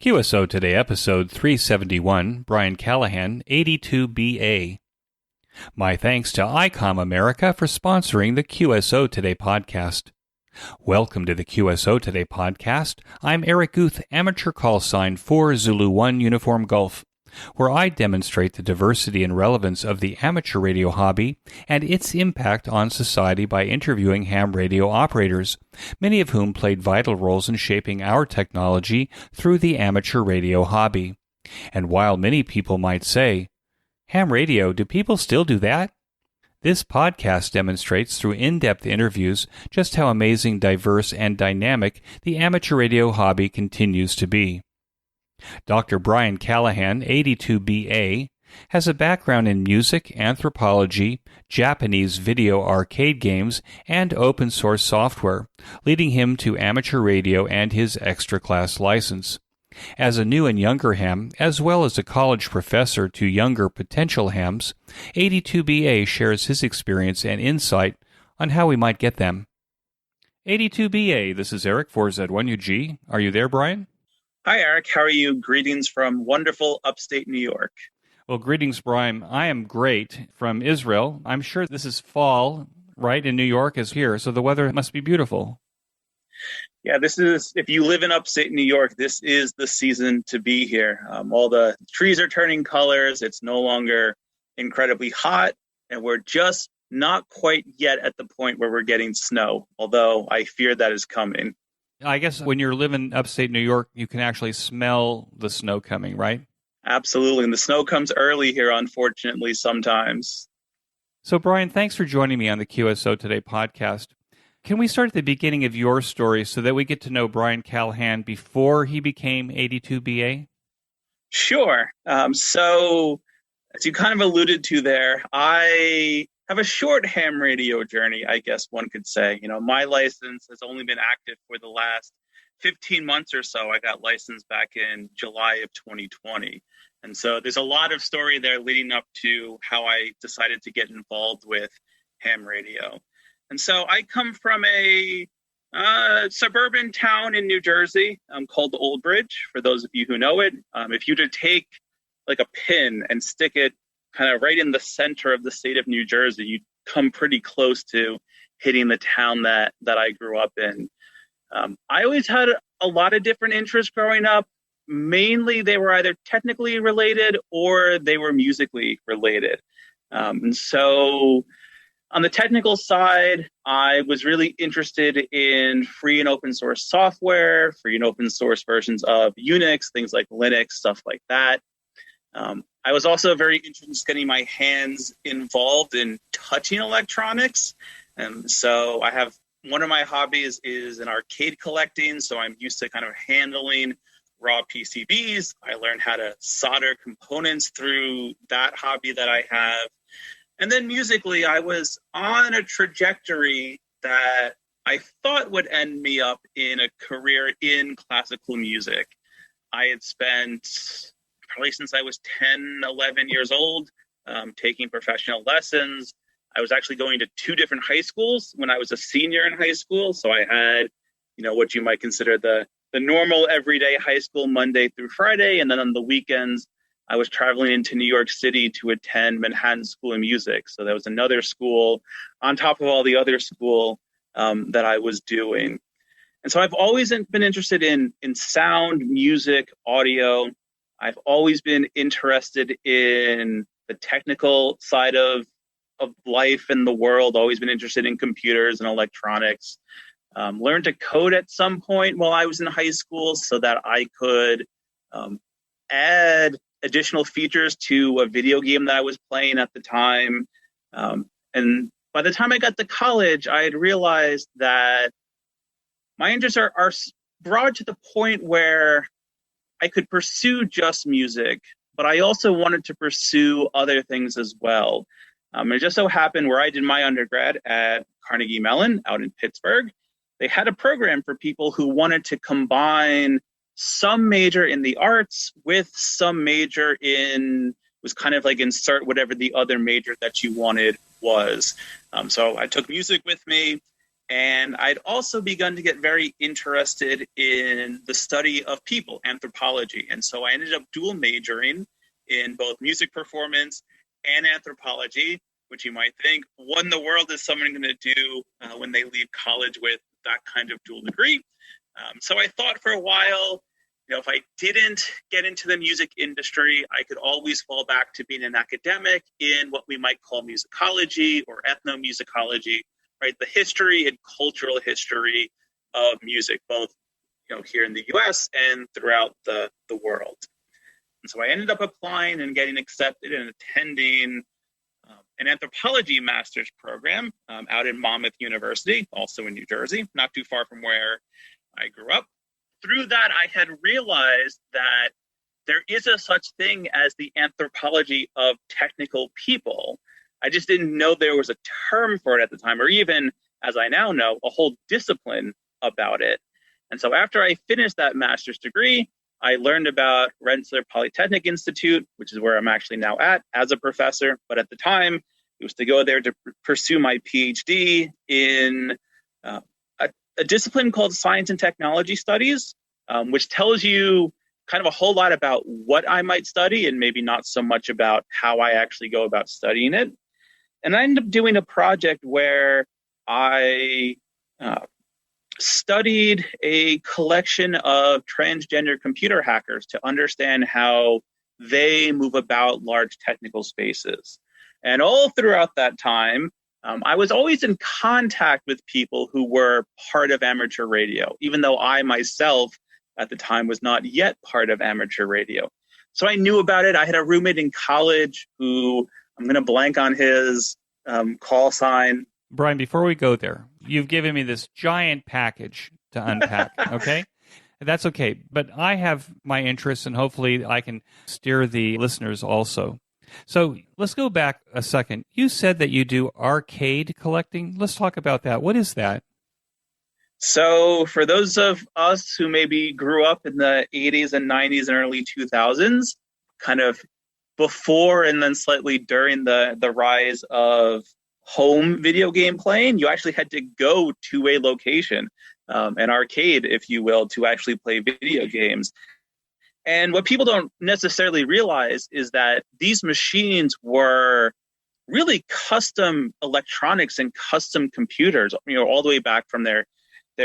QSO Today, episode 371, Brian Callahan, AD2BA. My thanks to ICOM America for sponsoring the QSO Today podcast. Welcome to the QSO Today podcast. I'm Eric Guth, amateur call sign 4 Zulu 1 Uniform Golf, where I demonstrate the diversity and relevance of the amateur radio hobby and its impact on society by interviewing ham radio operators, many of whom played vital roles in shaping our technology through the amateur radio hobby. And while many people might say, ham radio, do people still do that? This podcast demonstrates through in-depth interviews just how amazing, diverse, and dynamic the amateur radio hobby continues to be. Dr. Brian Callahan, AD2BA, has a background in music, anthropology, Japanese video arcade games, and open source software, leading him to amateur radio and his extra class license. As a new and younger ham, as well as a college professor to younger potential hams, AD2BA shares his experience and insight on how we might get them. AD2BA, this is Eric for Z1UG. Are you there, Brian? Hi, Eric. How are you? Greetings from wonderful upstate New York. Well, greetings, Brian. I am great from Israel. I'm sure this is fall, right, in New York as here, so the weather must be beautiful. Yeah, if you live in upstate New York, this is the season to be here. All the trees are turning colors. It's no longer incredibly hot, and we're just not quite yet at the point where we're getting snow, although I fear that is coming. I guess when you're living upstate New York, you can actually smell the snow coming, right? Absolutely. And the snow comes early here, unfortunately, sometimes. So, Brian, thanks for joining me on the QSO Today podcast. Can we start at the beginning of your story so that we get to know Brian Callahan before he became AD2BA? Sure. So, as you kind of alluded to there, I have a short ham radio journey, I guess one could say. You know, my license has only been active for the last 15 months or so. I got licensed back in July of 2020. And so there's a lot of story there leading up to how I decided to get involved with ham radio. And so I come from a suburban town in New Jersey called Old Bridge, for those of you who know it. If you were to take like a pin and stick it kind of right in the center of the state of New Jersey, you'd come pretty close to hitting the town that I grew up in. I always had a lot of different interests growing up. Mainly they were either technically related or they were musically related. And so on the technical side, I was really interested in free and open source software, free and open source versions of Unix, things like Linux, stuff like that. I was also very interested in getting my hands involved in touching electronics. And so I have one of my hobbies is in arcade collecting. So I'm used to kind of handling raw PCBs. I learned how to solder components through that hobby that I have. And then musically, I was on a trajectory that I thought would end me up in a career in classical music. I had spent probably since I was 10, 11 years old, taking professional lessons. I was actually going to 2 different high schools when I was a senior in high school. So I had, what you might consider the normal everyday high school Monday through Friday. And then on the weekends, I was traveling into New York City to attend Manhattan School of Music. So that was another school on top of all the other school that I was doing. And so I've always been interested in sound, music, audio. I've always been interested in the technical side of life and the world, always been interested in computers and electronics. Learned to code at some point while I was in high school so that I could add additional features to a video game that I was playing at the time. And by the time I got to college, I had realized that my interests are broad to the point where I could pursue just music, but I also wanted to pursue other things as well. It just so happened where I did my undergrad at Carnegie Mellon out in Pittsburgh, they had a program for people who wanted to combine some major in the arts with some major was kind of like insert whatever the other major that you wanted was. So I took music with me. And I'd also begun to get very interested in the study of people, anthropology. And so I ended up dual majoring in both music performance and anthropology, which you might think, what in the world is someone going to do when they leave college with that kind of dual degree? So I thought for a while, if I didn't get into the music industry, I could always fall back to being an academic in what we might call musicology or ethnomusicology, right? The history and cultural history of music, both here in the US and throughout the world. And so I ended up applying and getting accepted and attending an anthropology master's program out in Monmouth University, also in New Jersey, not too far from where I grew up. Through that, I had realized that there is a such thing as the anthropology of technical people. I just didn't know there was a term for it at the time, or even, as I now know, a whole discipline about it. And so after I finished that master's degree, I learned about Rensselaer Polytechnic Institute, which is where I'm actually now at as a professor. But at the time, it was to go there to pursue my PhD in a discipline called Science and Technology Studies, which tells you kind of a whole lot about what I might study and maybe not so much about how I actually go about studying it. And I ended up doing a project where I studied a collection of transgender computer hackers to understand how they move about large technical spaces. And all throughout that time, I was always in contact with people who were part of amateur radio, even though I myself at the time was not yet part of amateur radio. So I knew about it. I had a roommate in college who, I'm going to blank on his call sign. Brian, before we go there, you've given me this giant package to unpack, okay? That's okay. But I have my interests, and hopefully I can steer the listeners also. So let's go back a second. You said that you do arcade collecting. Let's talk about that. What is that? So for those of us who maybe grew up in the 80s and 90s and early 2000s, kind of before and then slightly during the rise of home video game playing, you actually had to go to a location, an arcade, if you will, to actually play video games. And what people don't necessarily realize is that these machines were really custom electronics and custom computers, all the way back from their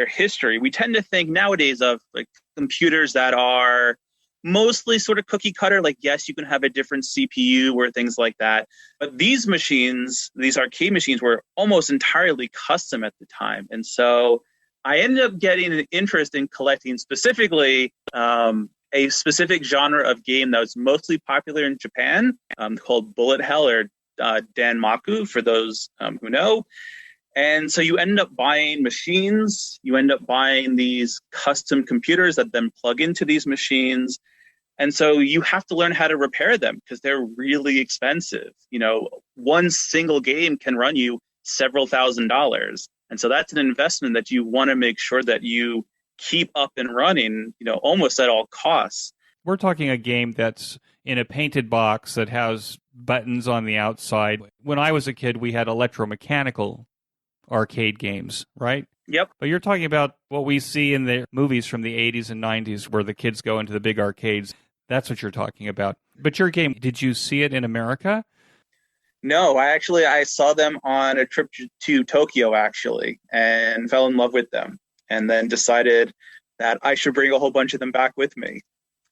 history. We tend to think nowadays of like computers that are mostly sort of cookie cutter, like, yes, you can have a different CPU or things like that. But these machines, these arcade machines, were almost entirely custom at the time. And so I ended up getting an interest in collecting specifically a specific genre of game that was mostly popular in Japan, called bullet hell, or danmaku, for those who know. And so you end up buying machines, you end up buying these custom computers that then plug into these machines. And so you have to learn how to repair them because they're really expensive. One single game can run you several $1,000s. And so that's an investment that you want to make sure that you keep up and running, almost at all costs. We're talking a game that's in a painted box that has buttons on the outside. When I was a kid, we had electromechanical arcade games, right? Yep. But you're talking about what we see in the movies from the 80s and 90s where the kids go into the big arcades. That's what you're talking about. But your game, did you see it in America? No, I saw them on a trip to Tokyo, actually, and fell in love with them, and then decided that I should bring a whole bunch of them back with me.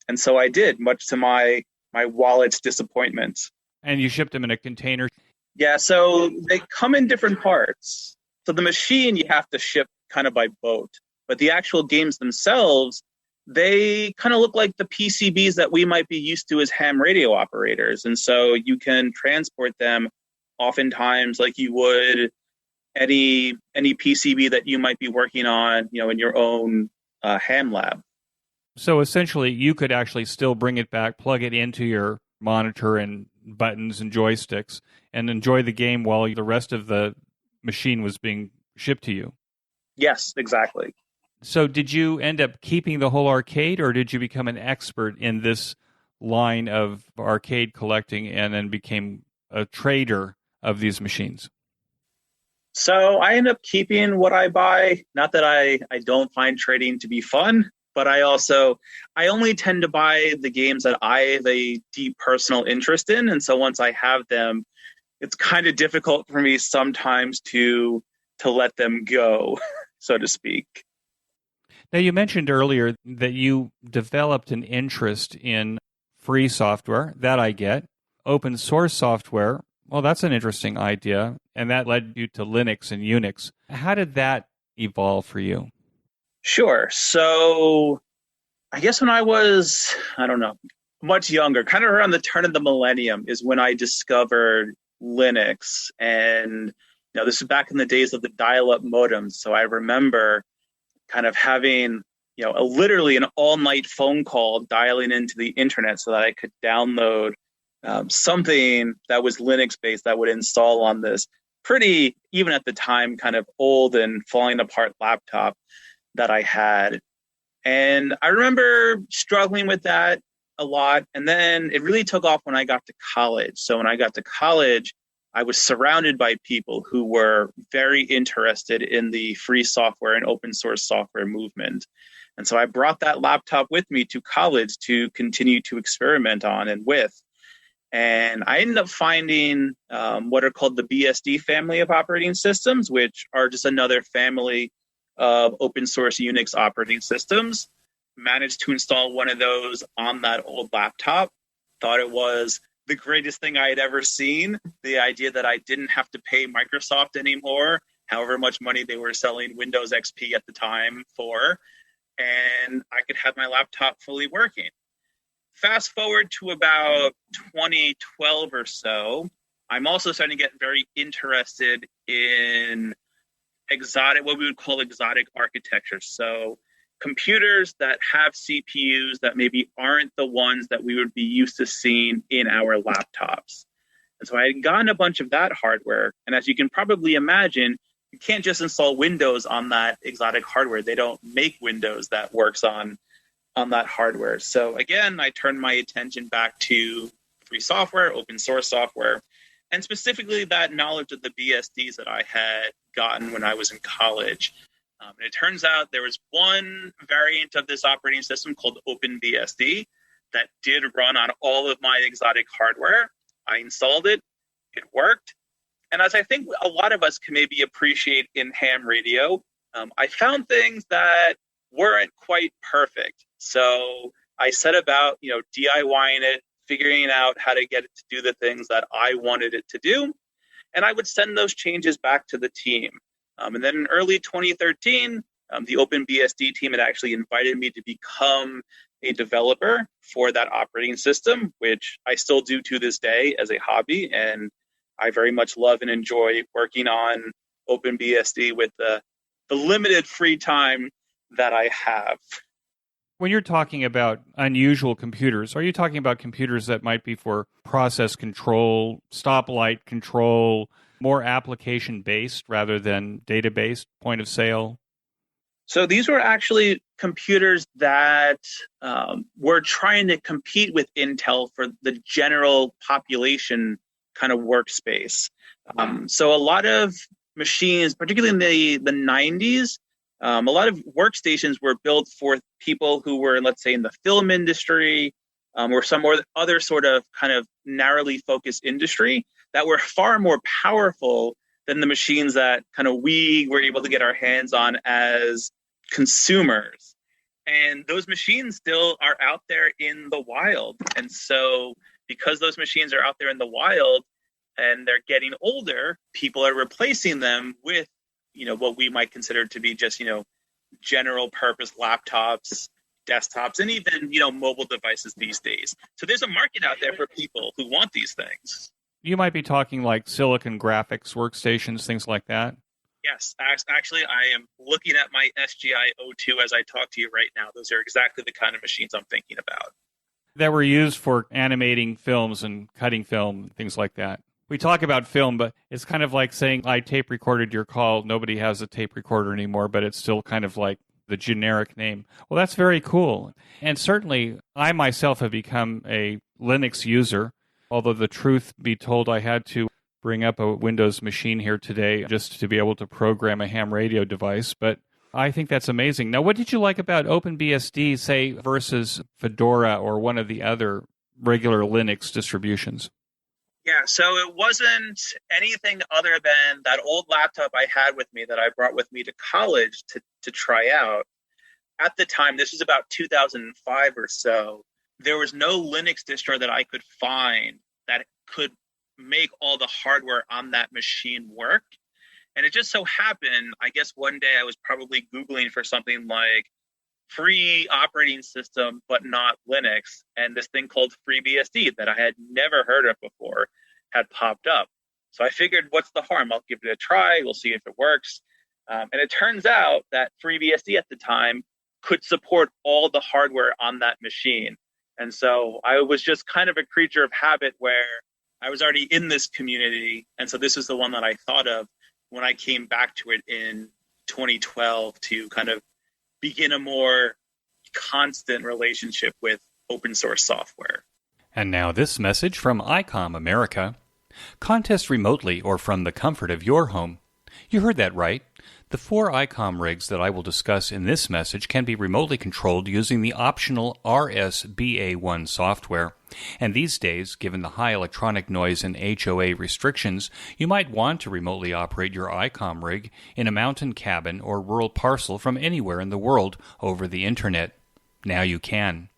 And so I did, much to my wallet's disappointment. And you shipped them in a container? Yeah, so they come in different parts. So the machine you have to ship kind of by boat, but the actual games themselves, they kind of look like the PCBs that we might be used to as ham radio operators. And so you can transport them oftentimes like you would any PCB that you might be working on, in your own ham lab. So essentially you could actually still bring it back, plug it into your monitor and buttons and joysticks, and enjoy the game while the rest of the machine was being shipped to you. Yes, exactly. So did you end up keeping the whole arcade, or did you become an expert in this line of arcade collecting and then became a trader of these machines? So I end up keeping what I buy. Not that I don't find trading to be fun, but I only tend to buy the games that I have a deep personal interest in. And so once I have them, it's kind of difficult for me sometimes to let them go, so to speak. Now, you mentioned earlier that you developed an interest in free software. That I get. Open source software, well, that's an interesting idea. And that led you to Linux and Unix. How did that evolve for you? Sure. So I guess when I was, I don't know, much younger, kind of around the turn of the millennium is when I discovered Linux. And, this is back in the days of the dial-up modems. So I remember kind of having, literally an all-night phone call dialing into the internet so that I could download something that was Linux-based that would install on this pretty, even at the time, kind of old and falling apart laptop that I had. And I remember struggling with that a lot. And then it really took off when I got to college. So when I got to college, I was surrounded by people who were very interested in the free software and open source software movement. And so I brought that laptop with me to college to continue to experiment on and with. And I ended up finding what are called the BSD family of operating systems, which are just another family of open source Unix operating systems. Managed to install one of those on that old laptop. Thought it was the greatest thing I had ever seen. The idea that I didn't have to pay Microsoft anymore, however much money they were selling Windows XP at the time for, and I could have my laptop fully working. Fast forward to about 2012 or so, I'm also starting to get very interested in what we would call exotic architecture. So computers that have CPUs that maybe aren't the ones that we would be used to seeing in our laptops. And so I had gotten a bunch of that hardware. And as you can probably imagine, you can't just install Windows on that exotic hardware. They don't make Windows that works on that hardware. So again, I turned my attention back to free software, open source software, and specifically that knowledge of the BSDs that I had gotten when I was in college. And it turns out there was one variant of this operating system called OpenBSD that did run on all of my exotic hardware. I installed it. It worked. And as I think a lot of us can maybe appreciate in ham radio, I found things that weren't quite perfect. So I set about, DIYing it, figuring out how to get it to do the things that I wanted it to do. And I would send those changes back to the team. And then in early 2013, the OpenBSD team had actually invited me to become a developer for that operating system, which I still do to this day as a hobby. And I very much love and enjoy working on OpenBSD with the limited free time that I have. When you're talking about unusual computers, are you talking about computers that might be for process control, stoplight control, more application-based rather than data-based, point of sale? So these were actually computers that were trying to compete with Intel for the general population kind of workspace. So a lot of machines, particularly in the 90s, a lot of workstations were built for people who were, let's say, in the film industry or some other sort of kind of narrowly focused industry that were far more powerful than the machines that kind of we were able to get our hands on as consumers. And those machines still are out there in the wild. And so because those machines are out there in the wild and they're getting older, people are replacing them with, what we might consider to be just, general purpose laptops, desktops, and even, mobile devices these days. So there's a market out there for people who want these things. You might be talking like silicon graphics workstations, things like that. Yes, actually, I am looking at my SGI O2 as I talk to you right now. Those are exactly the kind of machines I'm thinking about. That were used for animating films and cutting film, things like that. We talk about film, but it's kind of like saying I tape recorded your call. Nobody has a tape recorder anymore, but it's still kind of like the generic name. Well, that's very cool. And certainly, I myself have become a Linux user, although the truth be told, I had to bring up a Windows machine here today just to be able to program a ham radio device, but I think that's amazing. Now, what did you like about OpenBSD, say, versus Fedora or one of the other regular Linux distributions? Yeah, so it wasn't anything other than that old laptop I had with me that I brought with me to college to try out. At the time, this was about 2005 or so, there was no Linux distro that I could find that could make all the hardware on that machine work. And it just so happened, I guess one day I was probably Googling for something like free operating system, but not Linux. And this thing called FreeBSD that I had never heard of before had popped up. So I figured, what's the harm? I'll give it a try. We'll see if it works. And it turns out that FreeBSD at the time could support all the hardware on that machine. And so I was just kind of a creature of habit where I was already in this community. And so this is the one that I thought of when I came back to it in 2012 to kind of begin a more constant relationship with open source software. And now this message from ICOM America. Contest remotely or from the comfort of your home. You heard that right. The 4 ICOM rigs that I will discuss in this message can be remotely controlled using the optional RSBA1 software. And these days, given the high electronic noise and HOA restrictions, you might want to remotely operate your ICOM rig in a mountain cabin or rural parcel from anywhere in the world over the Internet. Now you can.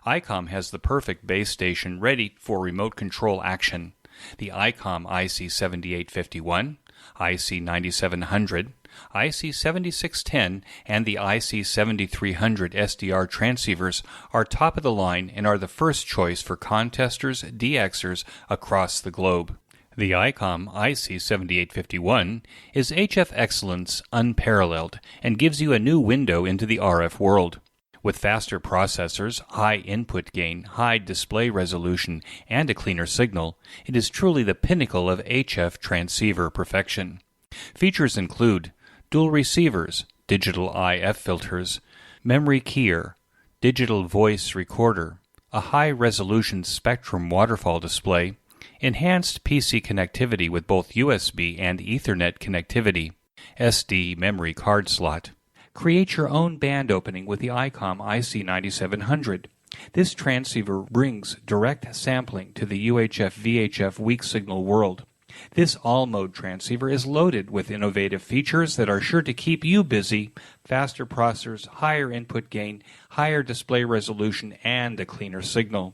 ICOM has the perfect base station ready for remote control action. The ICOM IC7851, IC9700, IC7610, and the IC7300 SDR transceivers are top of the line and are the first choice for contesters, DXers across the globe. The ICOM IC7851 is HF excellence unparalleled and gives you a new window into the RF world. With faster processors, high input gain, high display resolution, and a cleaner signal, it is truly the pinnacle of HF transceiver perfection. Features include dual receivers, digital IF filters, memory keyer, digital voice recorder, a high-resolution Spectrum waterfall display, enhanced PC connectivity with both USB and Ethernet connectivity, SD memory card slot. Create your own band opening with the ICOM IC9700. This transceiver brings direct sampling to the UHF-VHF weak signal world. This all-mode transceiver is loaded with innovative features that are sure to keep you busy: faster processors, higher input gain, higher display resolution, and a cleaner signal.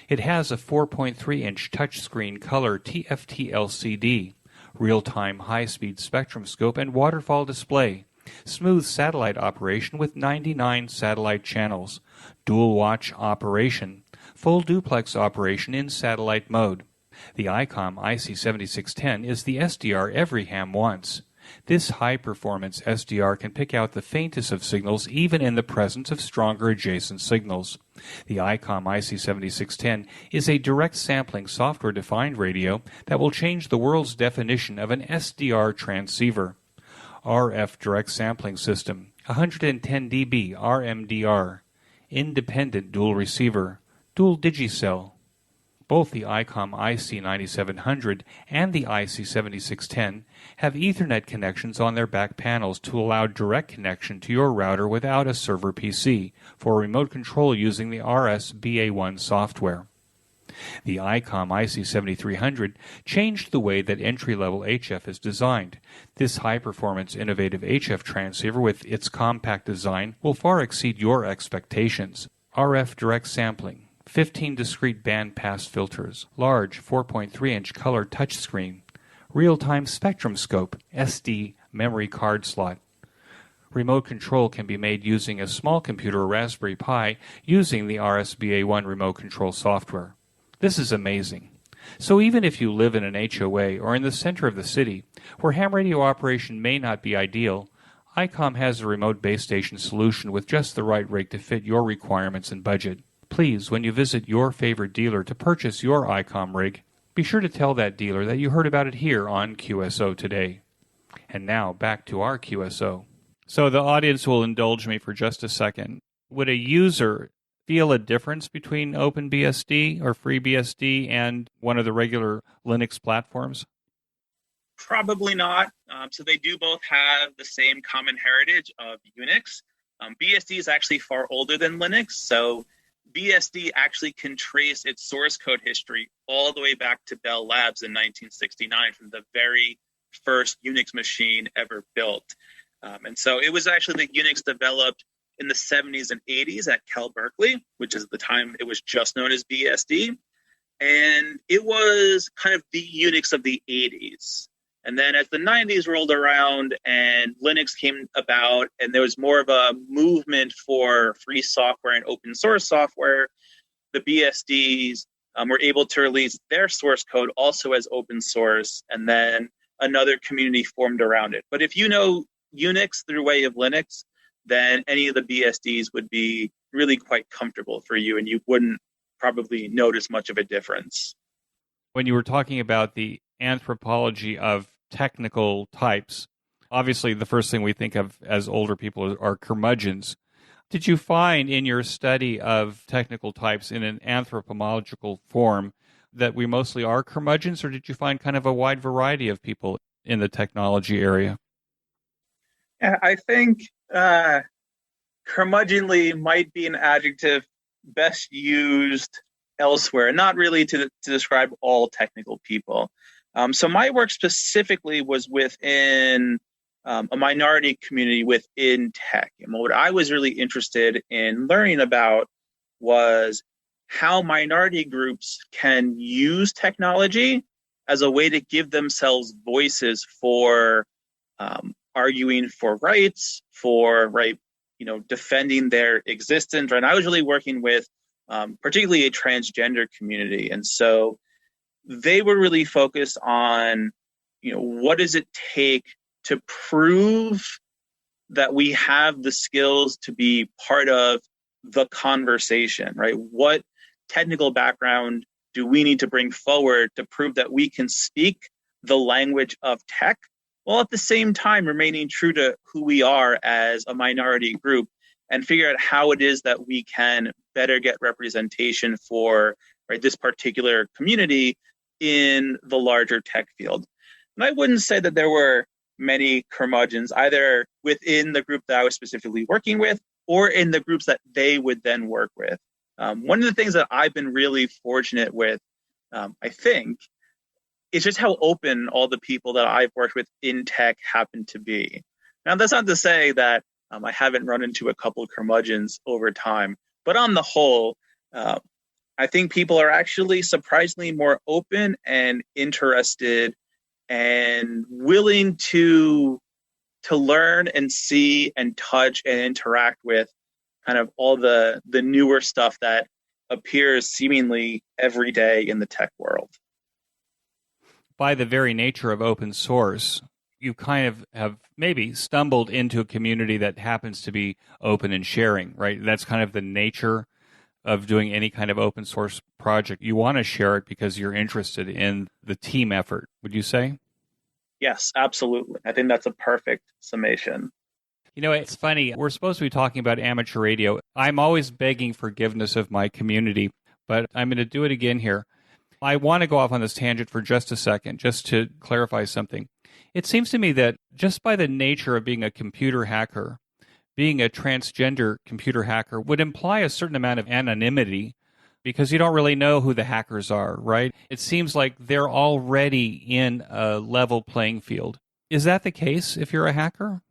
It has a 4.3-inch touchscreen color TFT LCD, real-time high-speed spectrum scope, and waterfall display. Smooth satellite operation with 99 satellite channels, dual watch operation, full duplex operation in satellite mode. The ICOM IC7610 is the SDR every ham wants. This high-performance SDR can pick out the faintest of signals even in the presence of stronger adjacent signals. The ICOM IC7610 is a direct sampling software-defined radio that will change the world's definition of an SDR transceiver. RF direct sampling system, 110 dB RMDR, independent dual receiver, dual digicell. Both the ICOM IC9700 and the IC7610 have Ethernet connections on their back panels to allow direct connection to your router without a server PC for remote control using the RSBA1 software. The ICOM IC7300 changed the way that entry-level HF is designed. This high-performance innovative HF transceiver with its compact design will far exceed your expectations. RF direct sampling, 15 discrete bandpass filters, large 4.3-inch color touchscreen, real-time spectrum scope, SD memory card slot. Remote control can be made using a small computer or Raspberry Pi using the RSBA1 remote control software. This is amazing. So even if you live in an HOA or in the center of the city, where ham radio operation may not be ideal, ICOM has a remote base station solution with just the right rig to fit your requirements and budget. Please, when you visit your favorite dealer to purchase your ICOM rig, be sure to tell that dealer that you heard about it here on QSO Today. And now, back to our QSO. So the audience will indulge me for just a second. Would a user feel a difference between OpenBSD or FreeBSD and one of the regular Linux platforms? Probably not. So they do both have the same common heritage of Unix. BSD is actually far older than Linux. So BSD actually can trace its source code history all the way back to Bell Labs in 1969 from the very first Unix machine ever built. And so it was actually the Unix developed in the 70s and 80s at Cal Berkeley, which is the time it was just known as BSD. And it was kind of the Unix of the 80s. And then as the 90s rolled around and Linux came about and there was more of a movement for free software and open source software, the BSDs were able to release their source code also as open source, and then another community formed around it. But if you know Unix through way of Linux, then any of the BSDs would be really quite comfortable for you and you wouldn't probably notice much of a difference. When you were talking about the anthropology of technical types, obviously the first thing we think of as older people are curmudgeons. Did you find in your study of technical types in an anthropological form that we mostly are curmudgeons, or did you find kind of a wide variety of people in the technology area? Yeah, I think curmudgeonly might be an adjective best used elsewhere, not really to describe all technical people. So my work specifically was within a minority community within tech. And what I was really interested in learning about was how minority groups can use technology as a way to give themselves voices for arguing for rights, for defending their existence. And I was really working with particularly a transgender community. And so they were really focused on, what does it take to prove that we have the skills to be part of the conversation, right? What technical background do we need to bring forward to prove that we can speak the language of tech, while at the same time remaining true to who we are as a minority group, and figure out how it is that we can better get representation for this particular community in the larger tech field. And I wouldn't say that there were many curmudgeons, either within the group that I was specifically working with or in the groups that they would then work with. One of the things that I've been really fortunate with, I think, is just how open all the people that I've worked with in tech happen to be. Now, that's not to say that I haven't run into a couple of curmudgeons over time, but on the whole, I think people are actually surprisingly more open and interested and willing to learn and see and touch and interact with kind of all the newer stuff that appears seemingly every day in the tech world. By the very nature of open source, you kind of have maybe stumbled into a community that happens to be open and sharing, right? That's kind of the nature of doing any kind of open source project. You want to share it because you're interested in the team effort, would you say? Yes, absolutely. I think that's a perfect summation. It's funny. We're supposed to be talking about amateur radio. I'm always begging forgiveness of my community, but I'm going to do it again here. I want to go off on this tangent for just a second, just to clarify something. It seems to me that just by the nature of being a computer hacker, being a transgender computer hacker would imply a certain amount of anonymity because you don't really know who the hackers are, right? It seems like they're already in a level playing field. Is that the case if you're a hacker?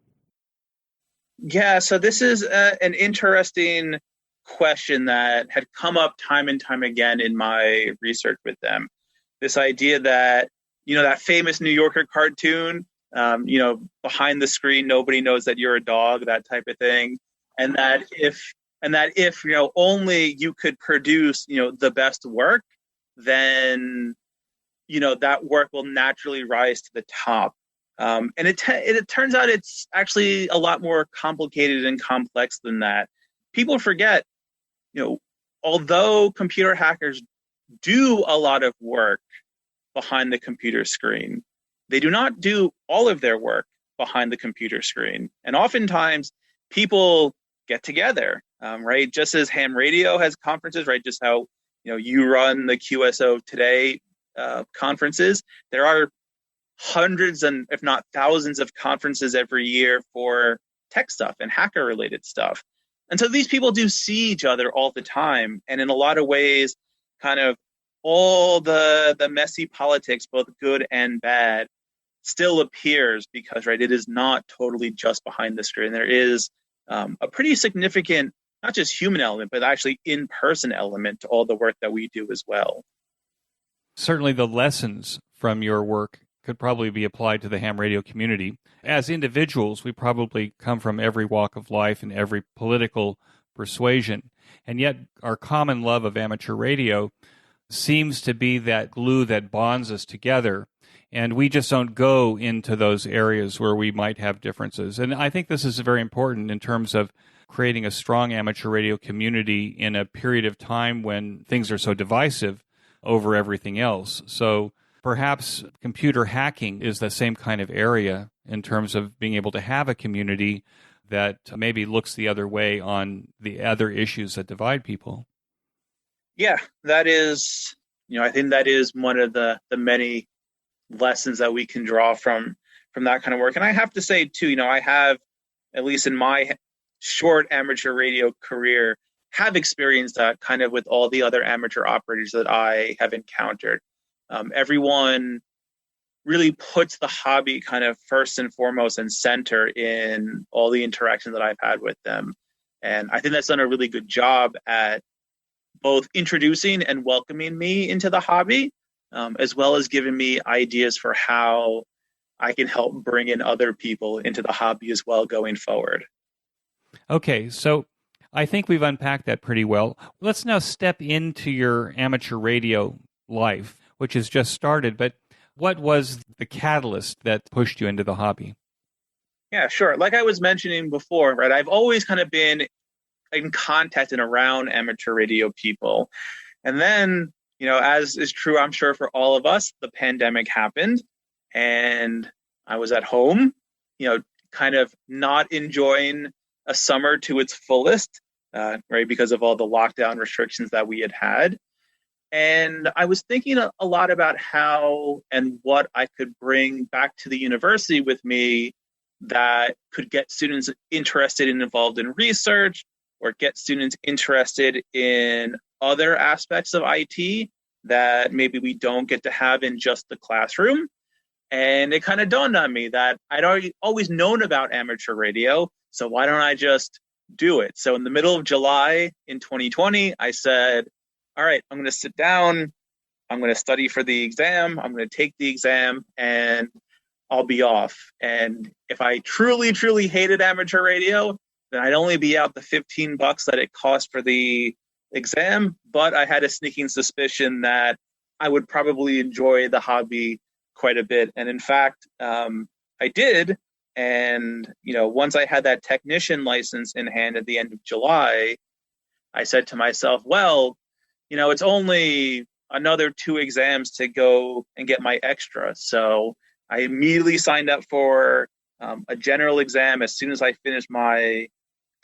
Yeah, so this is an interesting question that had come up time and time again in my research with them. This idea that, that famous New Yorker cartoon, behind the screen, nobody knows that you're a dog, that type of thing. And that if only you could produce, the best work, then, that work will naturally rise to the top. And it turns out it's actually a lot more complicated and complex than that. People forget, although computer hackers do a lot of work behind the computer screen, they do not do all of their work behind the computer screen. And oftentimes people get together right? Just as ham radio has conferences, right? Just how, you run the QSO Today conferences, there are hundreds and if not thousands of conferences every year for tech stuff and hacker related stuff. And so these people do see each other all the time. And in a lot of ways, kind of all the messy politics, both good and bad, still appears because, right, it is not totally just behind the screen. There is a pretty significant, not just human element, but actually in-person element to all the work that we do as well. Certainly the lessons from your work could probably be applied to the ham radio community. As individuals, we probably come from every walk of life and every political persuasion. And yet our common love of amateur radio seems to be that glue that bonds us together. And we just don't go into those areas where we might have differences. And I think this is very important in terms of creating a strong amateur radio community in a period of time when things are so divisive over everything else. So perhaps computer hacking is the same kind of area in terms of being able to have a community that maybe looks the other way on the other issues that divide people. Yeah, that is, I think that is one of the many lessons that we can draw from that kind of work. And I have to say too, I have, at least in my short amateur radio career, have experienced that kind of with all the other amateur operators that I have encountered. Everyone really puts the hobby kind of first and foremost and center in all the interactions that I've had with them. And I think that's done a really good job at both introducing and welcoming me into the hobby, as well as giving me ideas for how I can help bring in other people into the hobby as well going forward. Okay, so I think we've unpacked that pretty well. Let's now step into your amateur radio life, which has just started. But what was the catalyst that pushed you into the hobby? Yeah, sure. Like I was mentioning before, right, I've always kind of been in contact and around amateur radio people. And then, as is true, I'm sure, for all of us, the pandemic happened and I was at home, kind of not enjoying a summer to its fullest, right, because of all the lockdown restrictions that we had. And I was thinking a lot about how and what I could bring back to the university with me that could get students interested and involved in research, or get students interested in other aspects of IT that maybe we don't get to have in just the classroom. And it kind of dawned on me that I'd always known about amateur radio, so why don't I just do it? So in the middle of July in 2020, I said, all right, I'm going to sit down, I'm going to study for the exam, I'm going to take the exam, and I'll be off. And if I truly, truly hated amateur radio, then I'd only be out the $15 that it cost for the exam. But I had a sneaking suspicion that I would probably enjoy the hobby quite a bit. And in fact, I did. And, once I had that technician license in hand at the end of July, I said to myself, well, it's only another 2 exams to go and get my extra. So I immediately signed up for a general exam as soon as I finished my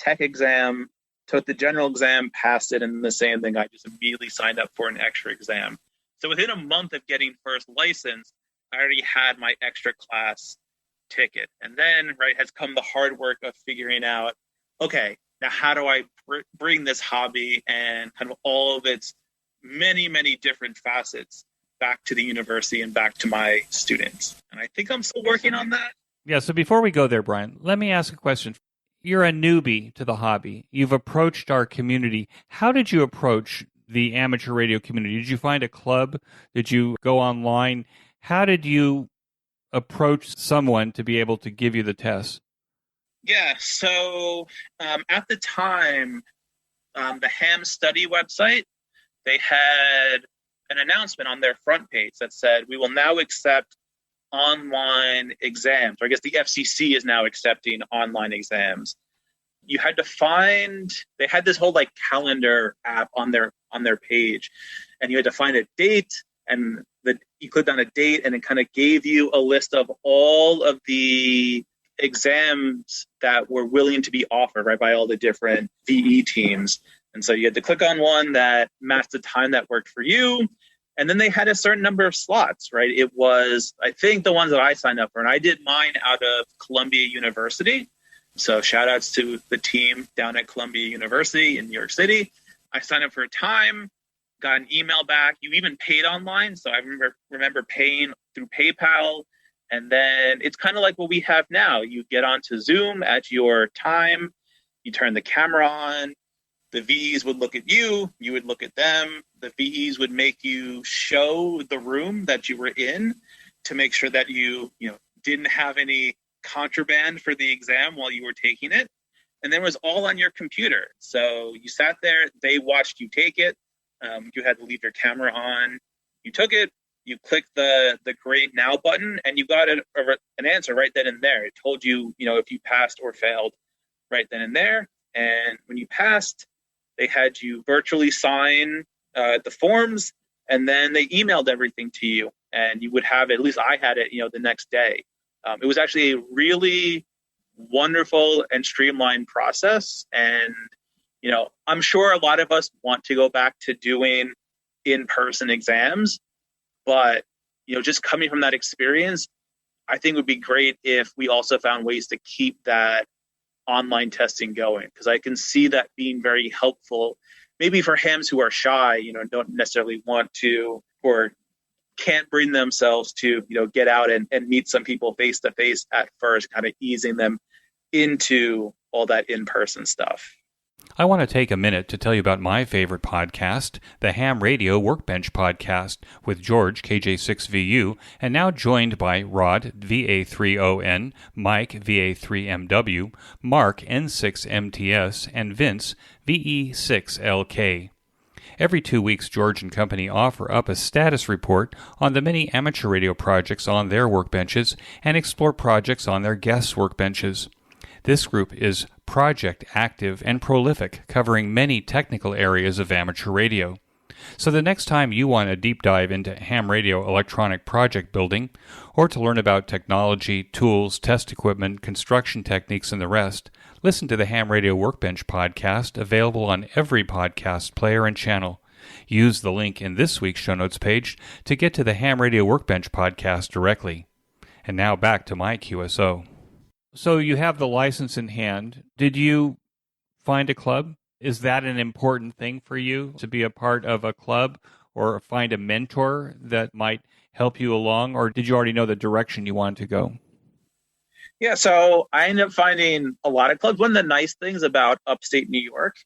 tech exam, took the general exam, passed it, and the same thing, I just immediately signed up for an extra exam. So within a month of getting first license, I already had my extra class ticket. And then, right, has come the hard work of figuring out, okay, now how do I bring this hobby and kind of all of its many, many different facets back to the university and back to my students? And I think I'm still working on that. Yeah, so before we go there, Brian, let me ask a question. You're a newbie to the hobby. You've approached our community. How did you approach the amateur radio community? Did you find a club? Did you go online? How did you approach someone to be able to give you the test? Yeah, so at the time, the Ham Study website, they had an announcement on their front page that said, we will now accept online exams, or I guess the FCC is now accepting online exams. You had to they had this whole calendar app on their page, and you had to find a date, and you clicked on a date, and it kind of gave you a list of all of the exams that were willing to be offered, right, by all the different VE teams. And so you had to click on one that matched the time that worked for you. And then they had a certain number of slots, right? It was, I think, the ones that I signed up for. And I did mine out of Columbia University. So shout outs to the team down at Columbia University in New York City. I signed up for a time, got an email back. You even paid online. So I remember paying through PayPal. And then it's kind of like what we have now. You get onto Zoom at your time. You turn the camera on. The VEs would look at you. You would look at them. The VEs would make you show the room that you were in to make sure that you didn't have any contraband for the exam while you were taking it. And then it was all on your computer. So you sat there. They watched you take it. You had to leave your camera on. You took it. You clicked the grade now button, and you got an answer right then and there. It told you, if you passed or failed right then and there. And when you passed, they had you virtually sign the forms, and then they emailed everything to you, and you would have it. At least I had it, the next day. It was actually a really wonderful and streamlined process. And, I'm sure a lot of us want to go back to doing in-person exams, but, just coming from that experience, I think it would be great if we also found ways to keep that online testing going, because I can see that being very helpful, maybe for hams who are shy, don't necessarily want to or can't bring themselves to, get out and meet some people face to face at first, kind of easing them into all that in-person stuff. I want to take a minute to tell you about my favorite podcast, the Ham Radio Workbench podcast, with George, KJ6VU, and now joined by Rod, VA3ON, Mike, VA3MW, Mark, N6MTS, and Vince, VE6LK. Every 2 weeks, George and company offer up a status report on the many amateur radio projects on their workbenches and explore projects on their guests' workbenches. This group is project active and prolific, covering many technical areas of amateur radio. So the next time you want a deep dive into ham radio electronic project building, or to learn about technology, tools, test equipment, construction techniques, and the rest, listen to the Ham Radio Workbench podcast, available on every podcast player and channel. Use the link in this week's show notes page to get to the Ham Radio Workbench podcast directly. And now back to my QSO. So you have the license in hand. Did you find a club? Is that an important thing for you, to be a part of a club or find a mentor that might help you along? Or did you already know the direction you wanted to go? Yeah, so I ended up finding a lot of clubs. One of the nice things about upstate New York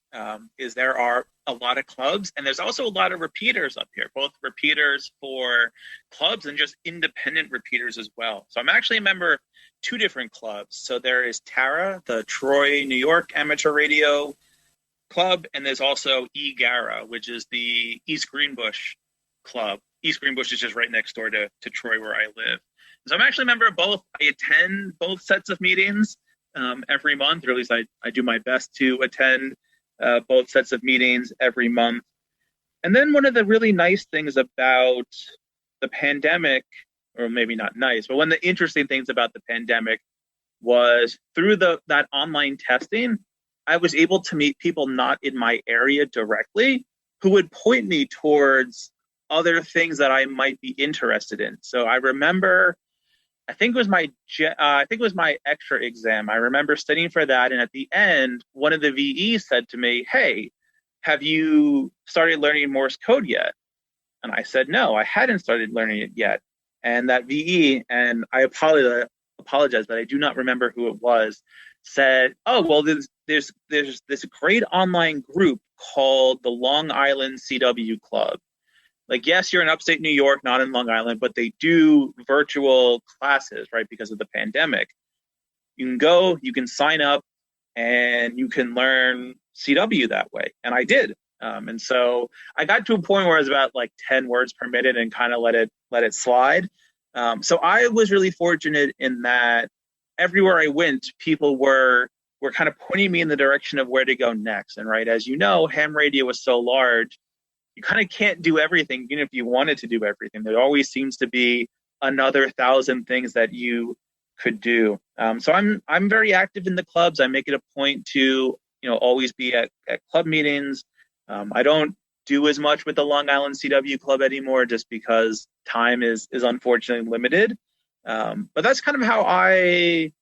is there are a lot of clubs, and there's also a lot of repeaters up here, both repeaters for clubs and just independent repeaters as well. So I'm actually a member of two different clubs. So there is TARA, the Troy, New York Amateur Radio Club, and there's also EGARA, which is the East Greenbush Club. East Greenbush is just right next door to Troy, where I live. So I'm actually a member of both. I attend both sets of meetings every month, or at least I do my best to attend both sets of meetings every month. And then one of the really nice things about the pandemic, or maybe not nice, but one of the interesting things about the pandemic was through that online testing, I was able to meet people not in my area directly who would point me towards other things that I might be interested in. So I remember, I think it was my extra exam. I remember studying for that, and at the end, one of the VEs said to me, "Hey, have you started learning Morse code yet?" And I said, "No, I hadn't started learning it yet." And that VE, and I apologize, but I do not remember who it was, said, "Oh, well, there's this great online group called the Long Island CW Club. Like, yes, you're in upstate New York, not in Long Island, but they do virtual classes, right, because of the pandemic. You can go, you can sign up, and you can learn CW that way." And I did. And so I got to a point where I was about like 10 words per minute and kind of let it slide. So I was really fortunate in that everywhere I went, people were kind of pointing me in the direction of where to go next. And right, as you know, ham radio was so large, you kind of can't do everything, even if you wanted to do everything. There always seems to be another 1,000 things that you could do. So I'm very active in the clubs. I make it a point to always be at club meetings. I don't do as much with the Long Island CW Club anymore, just because time is unfortunately limited. But that's kind of how I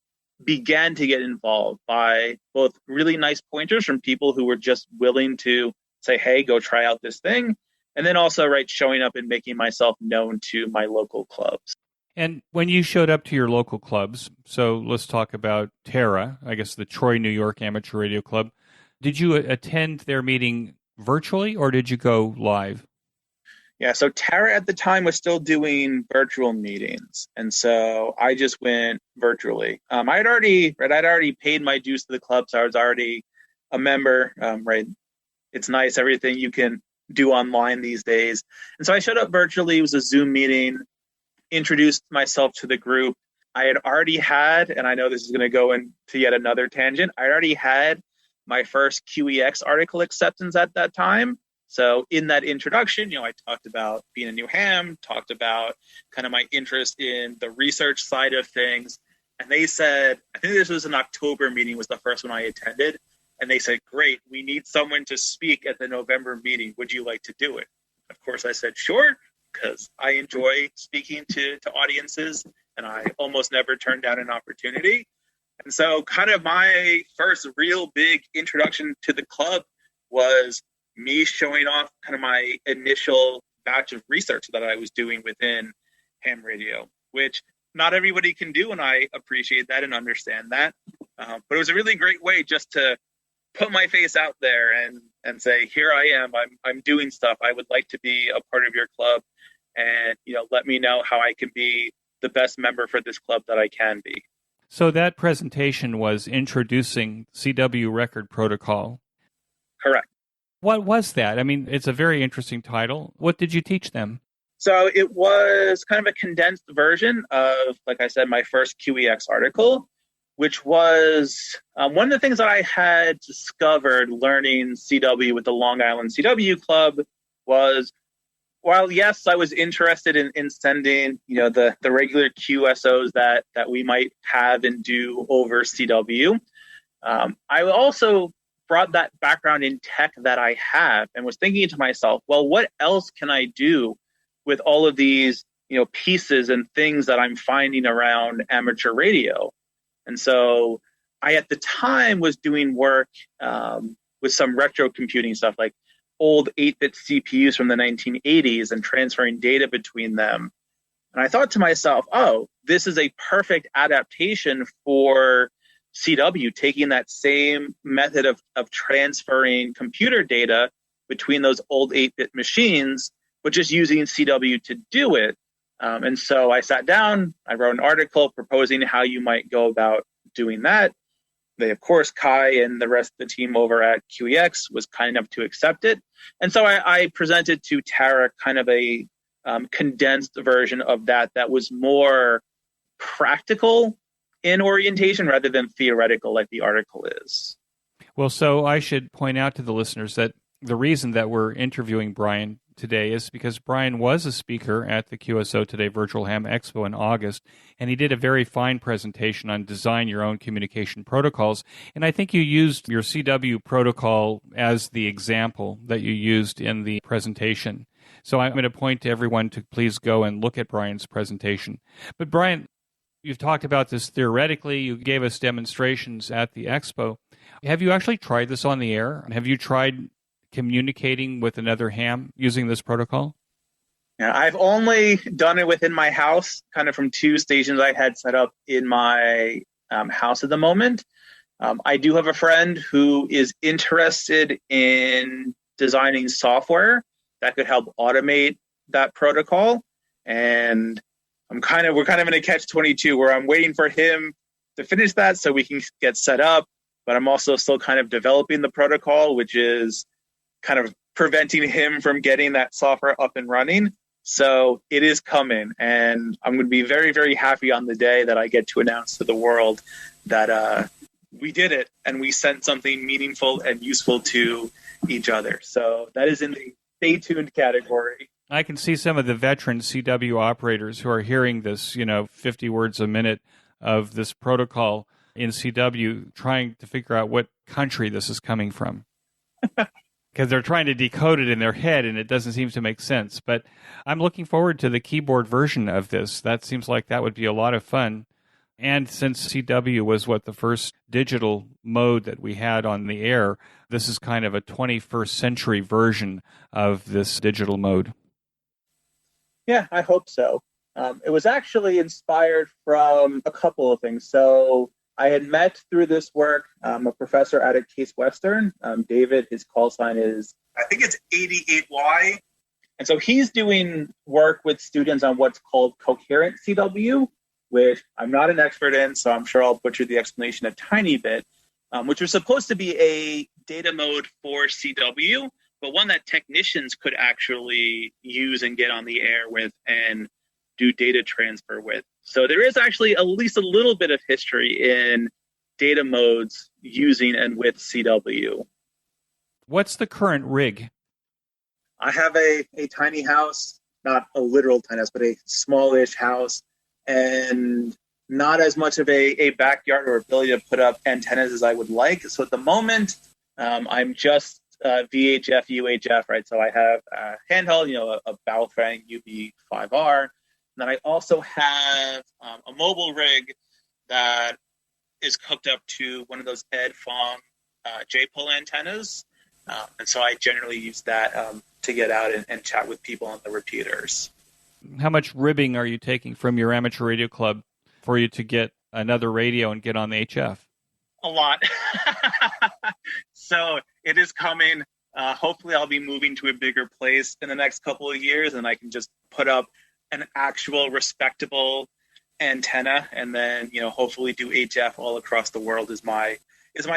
began to get involved, by both really nice pointers from people who were just willing to say, hey, go try out this thing. And then also, showing up and making myself known to my local clubs. And when you showed up to your local clubs, so let's talk about TARA, I guess the Troy, New York Amateur Radio Club. Did you attend their meeting virtually, or did you go live? Yeah, so TARA at the time was still doing virtual meetings, and so I just went virtually. I'd already paid my dues to the club, so I was already a member. Right, it's nice, everything you can do online these days, and so I showed up virtually. It was a Zoom meeting. Introduced myself to the group. I had already had, and I know this is going to go into yet another tangent, I already had my first QEX article acceptance at that time. So in that introduction, I talked about being a new ham, talked about kind of my interest in the research side of things. And they said, I think this was an October meeting, was the first one I attended. And they said, great, we need someone to speak at the November meeting. Would you like to do it? Of course, I said, sure, because I enjoy speaking to audiences, and I almost never turn down an opportunity. And so kind of my first real big introduction to the club was me showing off kind of my initial batch of research that I was doing within ham radio, which not everybody can do, and I appreciate that and understand that. But it was a really great way just to put my face out there and say, here I am, I'm doing stuff. I would like to be a part of your club, and let me know how I can be the best member for this club that I can be. So that presentation was introducing CW record protocol. Correct. What was that? I mean, it's a very interesting title. What did you teach them? So it was kind of a condensed version of, like I said, my first QEX article, which was one of the things that I had discovered learning CW with the Long Island CW Club was, while yes, I was interested in sending, the regular QSOs that we might have and do over CW, I also brought that background in tech that I have and was thinking to myself, well, what else can I do with all of these, pieces and things that I'm finding around amateur radio? And so I, at the time, was doing work with some retro computing stuff, like old 8-bit CPUs from the 1980s and transferring data between them. And I thought to myself, oh, this is a perfect adaptation for CW, taking that same method of transferring computer data between those old 8-bit machines, but just using CW to do it. And so I sat down, I wrote an article proposing how you might go about doing that. They, of course, Kai and the rest of the team over at QEX was kind enough to accept it. And so I presented to Tara kind of a condensed version of that was more practical in orientation rather than theoretical like the article is. Well, so I should point out to the listeners that the reason that we're interviewing Brian today is because Brian was a speaker at the QSO Today Virtual Ham Expo in August, and he did a very fine presentation on design your own communication protocols. And I think you used your CW protocol as the example that you used in the presentation. So I'm going to point to everyone to please go and look at Brian's presentation. But Brian, you've talked about this theoretically. You gave us demonstrations at the expo. Have you actually tried this on the air? Have you tried communicating with another ham using this protocol? Yeah, I've only done it within my house, kind of from two stations I had set up in my house at the moment. I do have a friend who is interested in designing software that could help automate that protocol. And we're kind of in a catch-22 where I'm waiting for him to finish that so we can get set up. But I'm also still kind of developing the protocol, which is kind of preventing him from getting that software up and running. So it is coming, and I'm going to be very, very happy on the day that I get to announce to the world that we did it and we sent something meaningful and useful to each other. So that is in the stay tuned category. I can see some of the veteran CW operators who are hearing this, 50 words a minute of this protocol in CW, trying to figure out what country this is coming from. Because they're trying to decode it in their head, and it doesn't seem to make sense. But I'm looking forward to the keyboard version of this. That seems like that would be a lot of fun. And since CW was the first digital mode that we had on the air, this is kind of a 21st century version of this digital mode. Yeah, I hope so. It was actually inspired from a couple of things. So I had met through this work a professor out at Case Western. David, his call sign is, I think it's 88Y. And so he's doing work with students on what's called Coherent Cw, which I'm not an expert in, so I'm sure I'll butcher the explanation a tiny bit, which was supposed to be a data mode for CW, but one that technicians could actually use and get on the air with and do data transfer with. So there is actually at least a little bit of history in data modes using and with CW. What's the current rig? I have a tiny house, not a literal tiny house, but a smallish house, and not as much of a backyard or ability to put up antennas as I would like. So at the moment, I'm just VHF, UHF, right? So I have a handheld, a Baofeng UB5R. And then I also have a mobile rig that is hooked up to one of those Edfong J-pole antennas. And so I generally use that to get out and chat with people on the repeaters. How much ribbing are you taking from your amateur radio club for you to get another radio and get on the HF? A lot. So it is coming. Hopefully I'll be moving to a bigger place in the next couple of years, and I can just put up an actual respectable antenna, and then hopefully do HF all across the world is my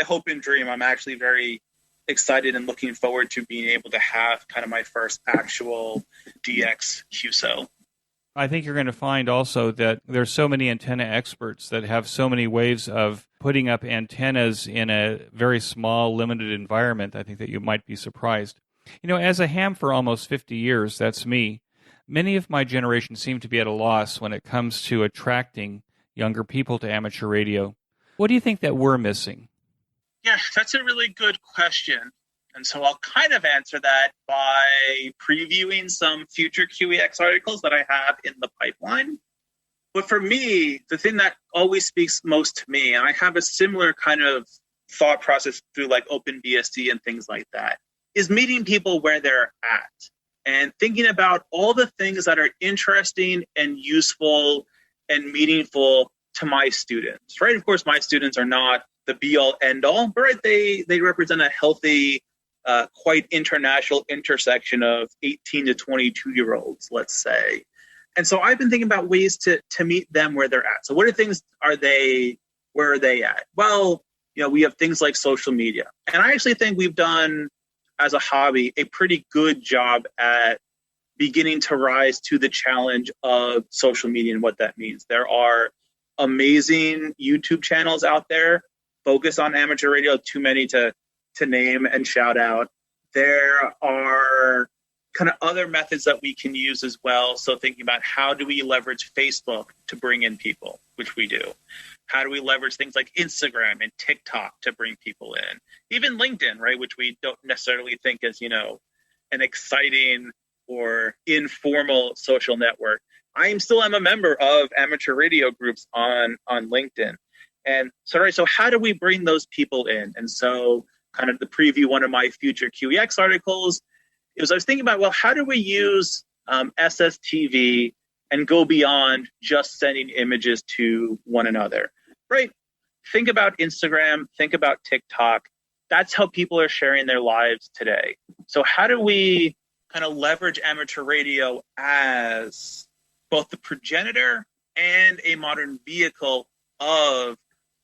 hope and dream. I'm actually very excited and looking forward to being able to have kind of my first actual DX QSO. I think you're going to find also that there's so many antenna experts that have so many ways of putting up antennas in a very small, limited environment. I think that you might be surprised. As a ham for almost 50 years, that's me. Many of my generation seem to be at a loss when it comes to attracting younger people to amateur radio. What do you think that we're missing? Yeah, that's a really good question. And so I'll kind of answer that by previewing some future QEX articles that I have in the pipeline. But for me, the thing that always speaks most to me, and I have a similar kind of thought process through like OpenBSD and things like that, is meeting people where they're at and thinking about all the things that are interesting and useful and meaningful to my students, right? Of course, my students are not the be-all, end-all, but right, they represent a healthy, quite international intersection of 18 to 22-year-olds, let's say. And so I've been thinking about ways to meet them where they're at. So what where are they at? Well, we have things like social media. And I actually think we've done, as a hobby, a pretty good job at beginning to rise to the challenge of social media and what that means. There are amazing YouTube channels out there focused on amateur radio, too many to name and shout out. There are kind of other methods that we can use as well. So thinking about how do we leverage Facebook to bring in people, which we do. How do we leverage things like Instagram and TikTok to bring people in? Even LinkedIn, right, which we don't necessarily think is, an exciting or informal social network. I still am a member of amateur radio groups on LinkedIn. And so how do we bring those people in? And so kind of to preview one of my future QEX articles, I was thinking about, well, how do we use SSTV and go beyond just sending images to one another, right? Think about Instagram, think about TikTok. That's how people are sharing their lives today. So how do we kind of leverage amateur radio as both the progenitor and a modern vehicle of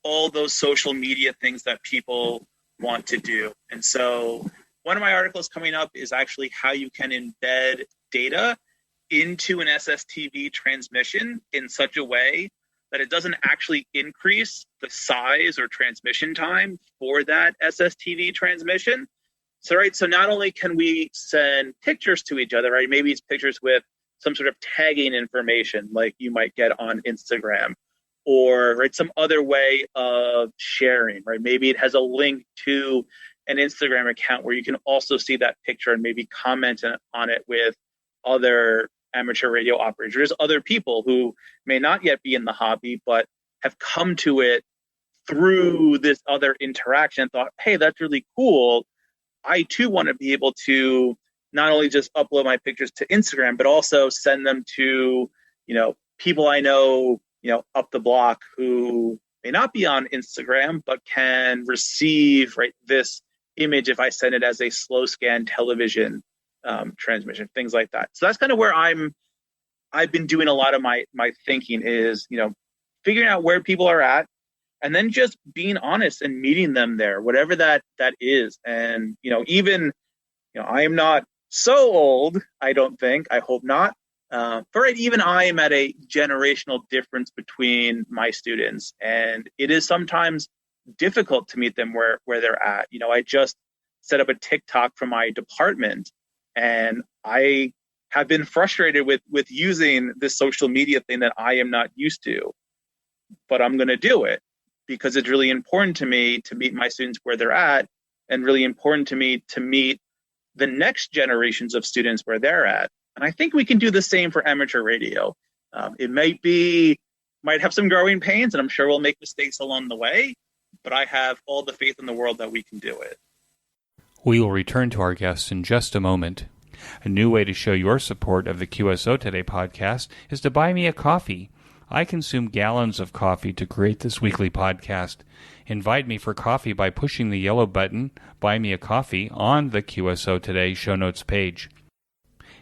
all those social media things that people want to do? And so one of my articles coming up is actually how you can embed data into an SSTV transmission in such a way that it doesn't actually increase the size or transmission time for that SSTV transmission. So not only can we send pictures to each other, right? Maybe it's pictures with some sort of tagging information like you might get on Instagram, or right, some other way of sharing, right? Maybe it has a link to an Instagram account where you can also see that picture and maybe comment on it with other amateur radio operators, other people who may not yet be in the hobby, but have come to it through this other interaction and thought, hey, that's really cool. I too want to be able to not only just upload my pictures to Instagram, but also send them to, people I know, up the block who may not be on Instagram, but can receive, right, this image if I send it as a slow scan television transmission, things like that. So that's kind of where I've been doing a lot of my thinking is, figuring out where people are at, and then just being honest and meeting them there, whatever that is. And, even, I am not so old, I don't think, I hope not. But even I am at a generational difference between my students, and it is sometimes difficult to meet them where they're at. I just set up a TikTok for my department, and I have been frustrated with using this social media thing that I am not used to, but I'm going to do it because it's really important to me to meet my students where they're at, and really important to me to meet the next generations of students where they're at. And I think we can do the same for amateur radio. It might have some growing pains, and I'm sure we'll make mistakes along the way, but I have all the faith in the world that we can do it. We will return to our guests in just a moment. A new way to show your support of the QSO Today podcast is to buy me a coffee. I consume gallons of coffee to create this weekly podcast. Invite me for coffee by pushing the yellow button, Buy Me a Coffee, on the QSO Today show notes page.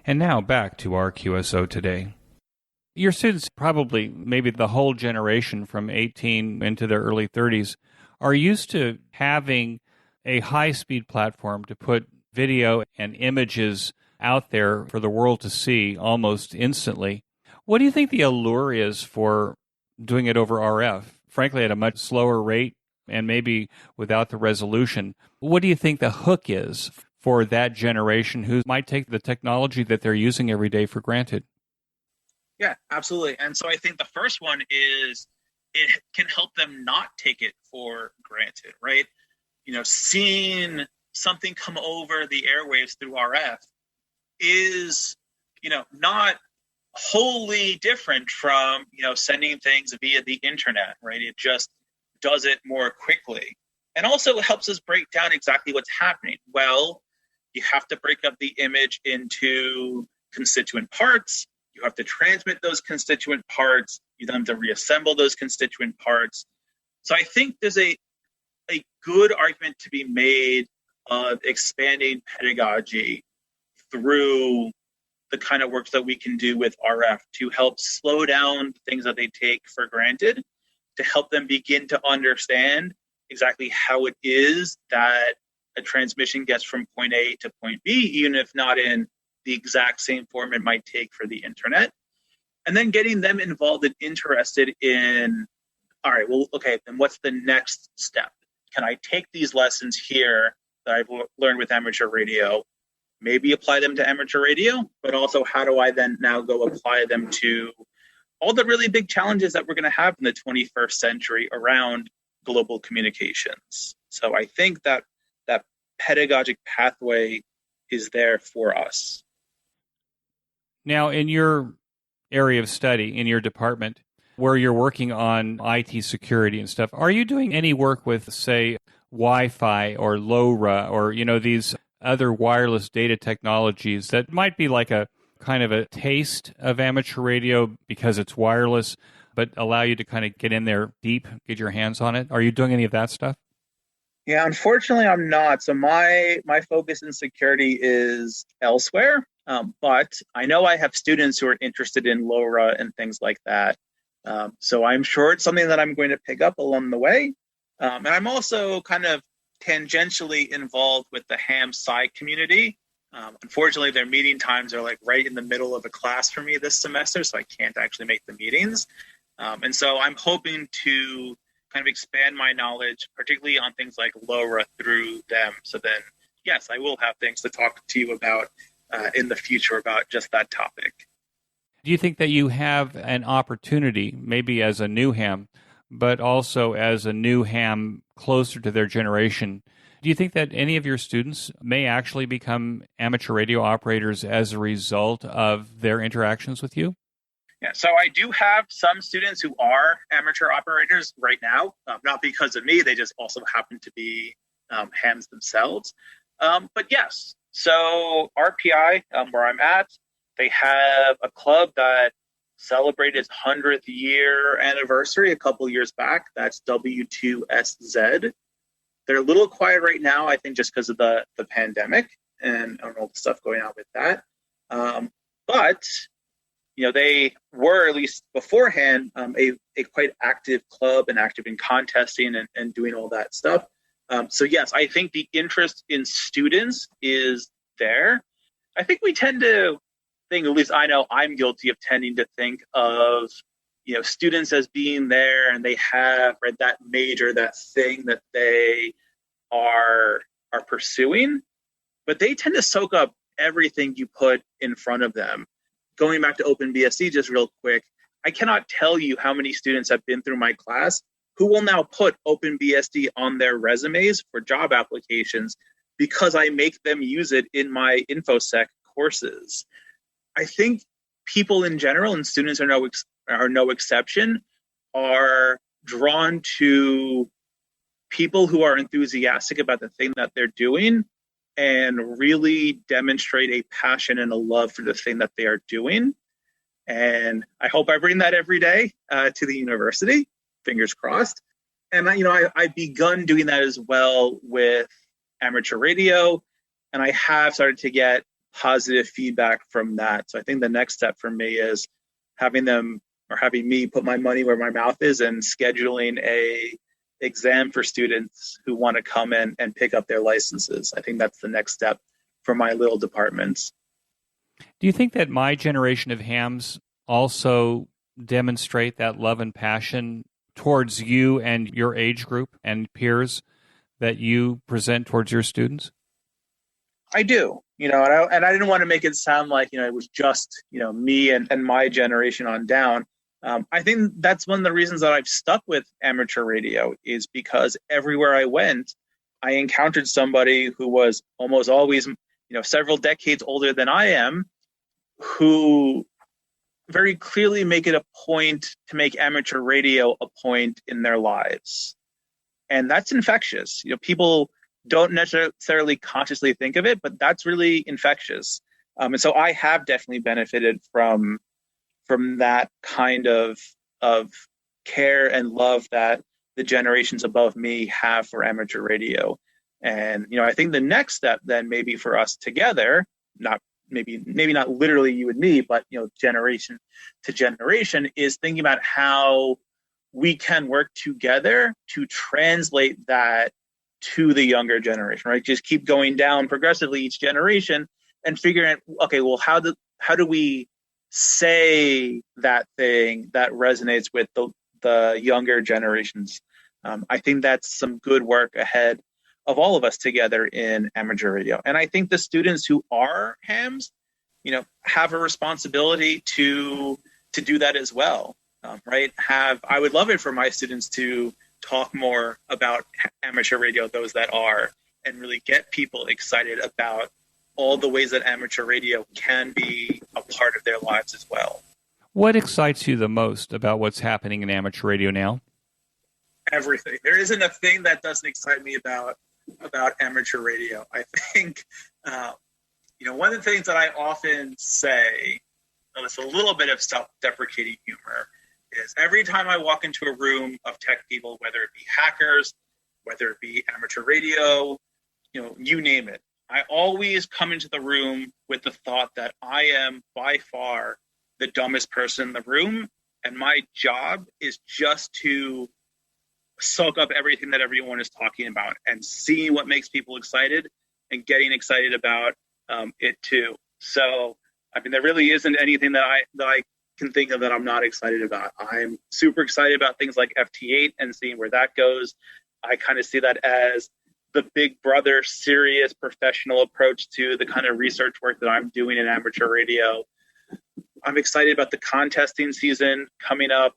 And now back to our QSO Today. Your students, probably maybe the whole generation from 18 into their early 30s, are used to having a high-speed platform to put video and images out there for the world to see almost instantly. What do you think the allure is for doing it over RF? Frankly, at a much slower rate and maybe without the resolution. What do you think the hook is for that generation who might take the technology that they're using every day for granted? Yeah, absolutely. And so I think the first one is it can help them not take it for granted, right? Seeing something come over the airwaves through RF is, not wholly different from, sending things via the internet, right? It just does it more quickly. And also it helps us break down exactly what's happening. Well, you have to break up the image into constituent parts. You have to transmit those constituent parts. You then have to reassemble those constituent parts. So I think there's a good argument to be made of expanding pedagogy through the kind of work that we can do with RF to help slow down things that they take for granted, to help them begin to understand exactly how it is that a transmission gets from point A to point B, even if not in the exact same form it might take for the internet. And then getting them involved and interested in, all right, well, okay, then what's the next step? Can I take these lessons here that I've learned with amateur radio, maybe apply them to amateur radio, but also how do I then now go apply them to all the really big challenges that we're going to have in the 21st century around global communications? So I think that pedagogic pathway is there for us. Now, in your area of study, in your department, where you're working on IT security and stuff, are you doing any work with, say, Wi-Fi or LoRa or, these other wireless data technologies that might be like a kind of a taste of amateur radio because it's wireless, but allow you to kind of get in there deep, get your hands on it? Are you doing any of that stuff? Yeah, unfortunately, I'm not. So my focus in security is elsewhere, but I know I have students who are interested in LoRa and things like that. So I'm sure it's something that I'm going to pick up along the way. And I'm also kind of tangentially involved with the ham sci community. Unfortunately, their meeting times are like right in the middle of a class for me this semester, so I can't actually make the meetings. And so I'm hoping to kind of expand my knowledge, particularly on things like LoRa through them. So then, yes, I will have things to talk to you about in the future about just that topic. Do you think that you have an opportunity, maybe as a new ham, but also as a new ham closer to their generation? Do you think that any of your students may actually become amateur radio operators as a result of their interactions with you? Yeah, so I do have some students who are amateur operators right now, not because of me, they just also happen to be hams themselves. But yes, so RPI, where I'm at, they have a club that celebrated its 100th year anniversary a couple years back. That's W2SZ. They're a little quiet right now, I think, just because of the pandemic and all the stuff going on with that. But they were, at least beforehand, a quite active club and active in contesting and doing all that stuff. So yes, I think the interest in students is there. I think we tend to think, at least I know I'm guilty of tending to think of, students as being there and they have that major, that thing that they are pursuing, but they tend to soak up everything you put in front of them. Going back to OpenBSD just real quick, I cannot tell you how many students have been through my class who will now put OpenBSD on their resumes for job applications because I make them use it in my InfoSec courses. I think people in general, and students are no exception, are drawn to people who are enthusiastic about the thing that they're doing and really demonstrate a passion and a love for the thing that they are doing. And I hope I bring that every day to the university, fingers crossed. And I've begun doing that as well with amateur radio, and I have started to get positive feedback from that. So I think the next step for me is having me put my money where my mouth is and scheduling a exam for students who want to come in and pick up their licenses. I think that's the next step for my little departments. Do you think that my generation of hams also demonstrate that love and passion towards you and your age group and peers that you present towards your students? I do, and I didn't want to make it sound like, it was just, me and my generation on down. I think that's one of the reasons that I've stuck with amateur radio is because everywhere I went, I encountered somebody who was almost always, several decades older than I am, who very clearly make it a point to make amateur radio a point in their lives. And that's infectious. People don't necessarily consciously think of it, but that's really infectious. And so I have definitely benefited from that kind of care and love that the generations above me have for amateur radio. And, I think the next step then maybe for us together, maybe not literally you and me, but, generation to generation, is thinking about how we can work together to translate that to the younger generation, right? Just keep going down progressively each generation and figuring out, okay, well, how do we say that thing that resonates with the younger generations? I think that's some good work ahead of all of us together in amateur radio. And I think the students who are hams, have a responsibility to do that as well, right? I would love it for my students to talk more about amateur radio, those that are, and really get people excited about all the ways that amateur radio can be a part of their lives as well. What excites you the most about what's happening in amateur radio now? Everything. There isn't a thing that doesn't excite me about amateur radio. I think, one of the things that I often say, and it's a little bit of self-deprecating humor, is every time I walk into a room of tech people, whether it be hackers, whether it be amateur radio, you name it, I always come into the room with the thought that I am by far the dumbest person in the room, and my job is just to soak up everything that everyone is talking about and see what makes people excited and getting excited about it too. So, there really isn't anything that I can think of that I'm not excited about. I'm super excited about things like FT8 and seeing where that goes. I kind of see that as the big brother, serious, professional approach to the kind of research work that I'm doing in amateur radio. I'm excited about the contesting season coming up.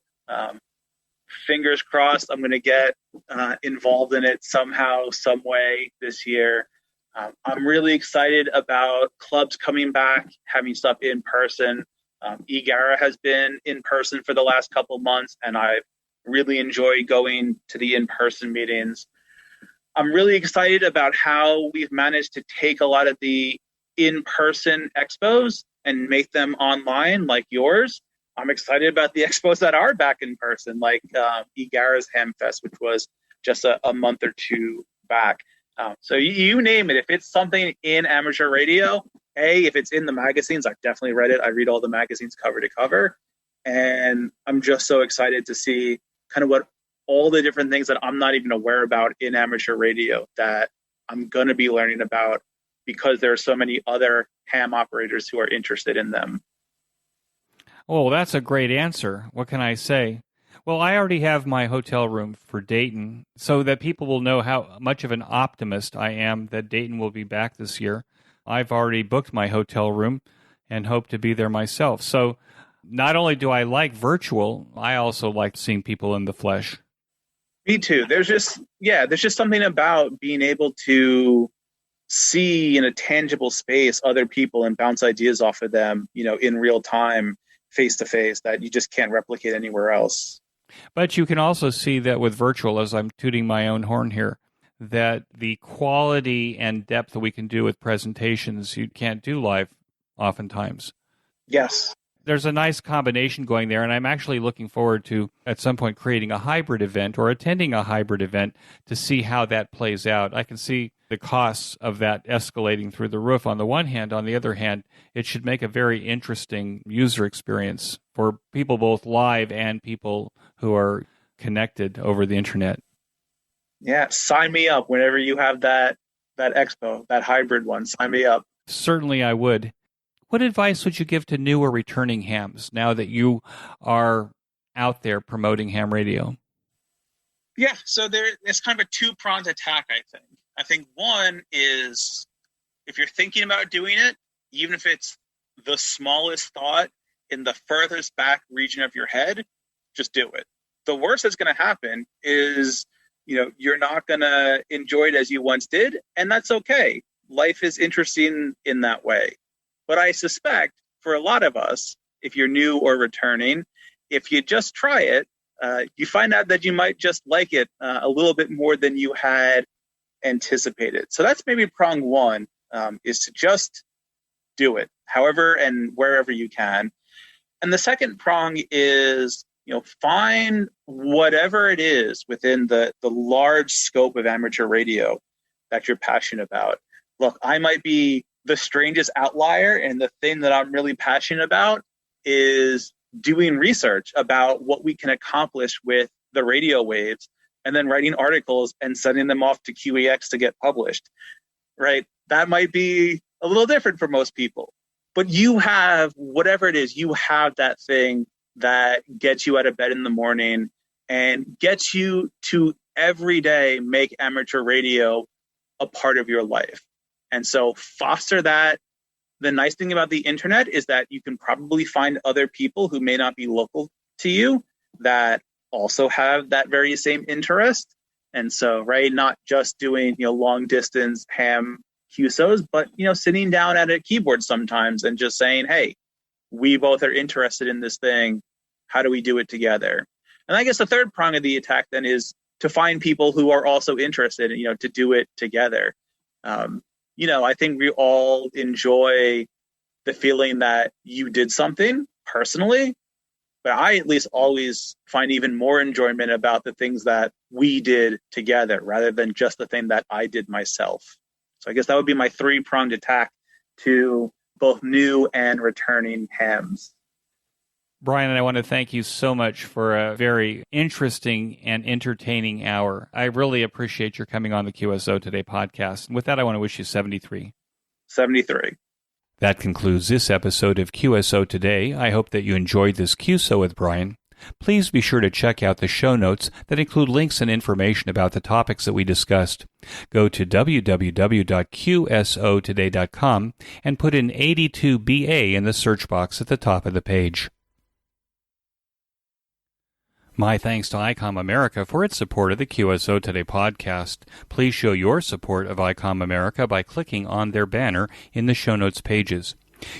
Fingers crossed I'm going to get involved in it somehow, some way this year. I'm really excited about clubs coming back, having stuff in person. EGARA has been in person for the last couple months, and I've really enjoyed going to the in-person meetings. I'm really excited about how we've managed to take a lot of the in-person expos and make them online like yours. I'm excited about the expos that are back in person, like EGARA's Hamfest, which was just a month or two back. So you name it. If it's something in amateur radio, if it's in the magazines, I've definitely read it. I read all the magazines cover to cover. And I'm just so excited to see kind of what all the different things that I'm not even aware about in amateur radio that I'm going to be learning about because there are so many other ham operators who are interested in them. Oh, that's a great answer. What can I say? Well, I already have my hotel room for Dayton so that people will know how much of an optimist I am that Dayton will be back this year. I've already booked my hotel room and hope to be there myself. So not only do I like virtual, I also like seeing people in the flesh. Me too. There's just something about being able to see in a tangible space other people and bounce ideas off of them, in real time, face to face, that you just can't replicate anywhere else. But you can also see that with virtual, as I'm tooting my own horn here, that the quality and depth that we can do with presentations, you can't do live oftentimes. Yes. There's a nice combination going there, and I'm actually looking forward to, at some point, creating a hybrid event or attending a hybrid event to see how that plays out. I can see the costs of that escalating through the roof on the one hand. On the other hand, it should make a very interesting user experience for people both live and people who are connected over the internet. Yeah, sign me up whenever you have that expo, that hybrid one. Sign me up. Certainly I would. What advice would you give to new or returning hams now that you are out there promoting ham radio? Yeah, so there's kind of a two-pronged attack, I think. I think one is if you're thinking about doing it, even if it's the smallest thought in the furthest back region of your head, just do it. The worst that's going to happen is, you're not going to enjoy it as you once did, and that's okay. Life is interesting in that way. But I suspect for a lot of us, if you're new or returning, if you just try it, you find out that you might just like it a little bit more than you had anticipated. So that's maybe prong one, is to just do it, however and wherever you can. And the second prong is, find whatever it is within the large scope of amateur radio that you're passionate about. Look, I might be the strangest outlier, and the thing that I'm really passionate about is doing research about what we can accomplish with the radio waves and then writing articles and sending them off to QEX to get published, right? That might be a little different for most people, but you have, whatever it is, you have that thing that gets you out of bed in the morning and gets you to every day make amateur radio a part of your life. And so foster that. The nice thing about the internet is that you can probably find other people who may not be local to you that also have that very same interest. And so, right, not just doing, long distance ham QSOs, but, sitting down at a keyboard sometimes and just saying, hey, we both are interested in this thing. How do we do it together? And I guess the third prong of the attack then is to find people who are also interested, to do it together. I think we all enjoy the feeling that you did something personally, but I at least always find even more enjoyment about the things that we did together rather than just the thing that I did myself. So I guess that would be my three-pronged attack to both new and returning hams. Brian, I want to thank you so much for a very interesting and entertaining hour. I really appreciate your coming on the QSO Today podcast. And with that, I want to wish you 73. 73. That concludes this episode of QSO Today. I hope that you enjoyed this QSO with Brian. Please be sure to check out the show notes that include links and information about the topics that we discussed. Go to www.qsotoday.com and put in AD2BA in the search box at the top of the page. My thanks to ICOM America for its support of the QSO Today podcast. Please show your support of ICOM America by clicking on their banner in the show notes pages.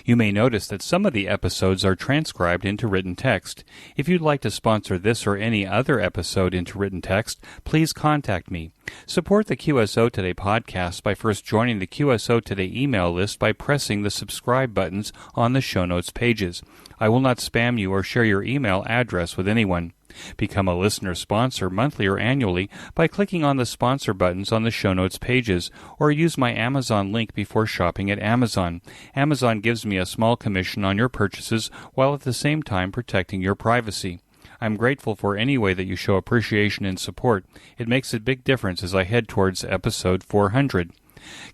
You may notice that some of the episodes are transcribed into written text. If you'd like to sponsor this or any other episode into written text, please contact me. Support the QSO Today podcast by first joining the QSO Today email list by pressing the subscribe buttons on the show notes pages. I will not spam you or share your email address with anyone. Become a listener sponsor monthly or annually by clicking on the sponsor buttons on the show notes pages, or use my Amazon link before shopping at Amazon. Amazon gives me a small commission on your purchases while at the same time protecting your privacy. I'm grateful for any way that you show appreciation and support. It makes a big difference as I head towards episode 400.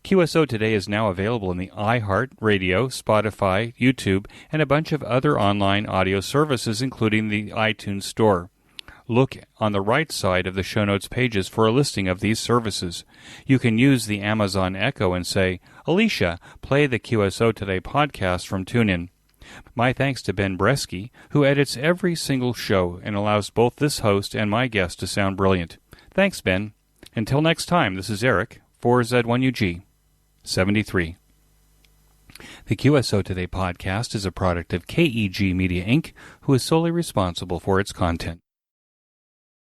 QSO Today is now available in the iHeart Radio, Spotify, YouTube, and a bunch of other online audio services, including the iTunes Store. Look on the right side of the show notes pages for a listing of these services. You can use the Amazon Echo and say, "Alicia, play the QSO Today podcast from TuneIn." My thanks to Ben Bresky, who edits every single show and allows both this host and my guest to sound brilliant. Thanks, Ben. Until next time, this is Eric, 4Z1UG, 73. The QSO Today podcast is a product of KEG Media Inc., who is solely responsible for its content.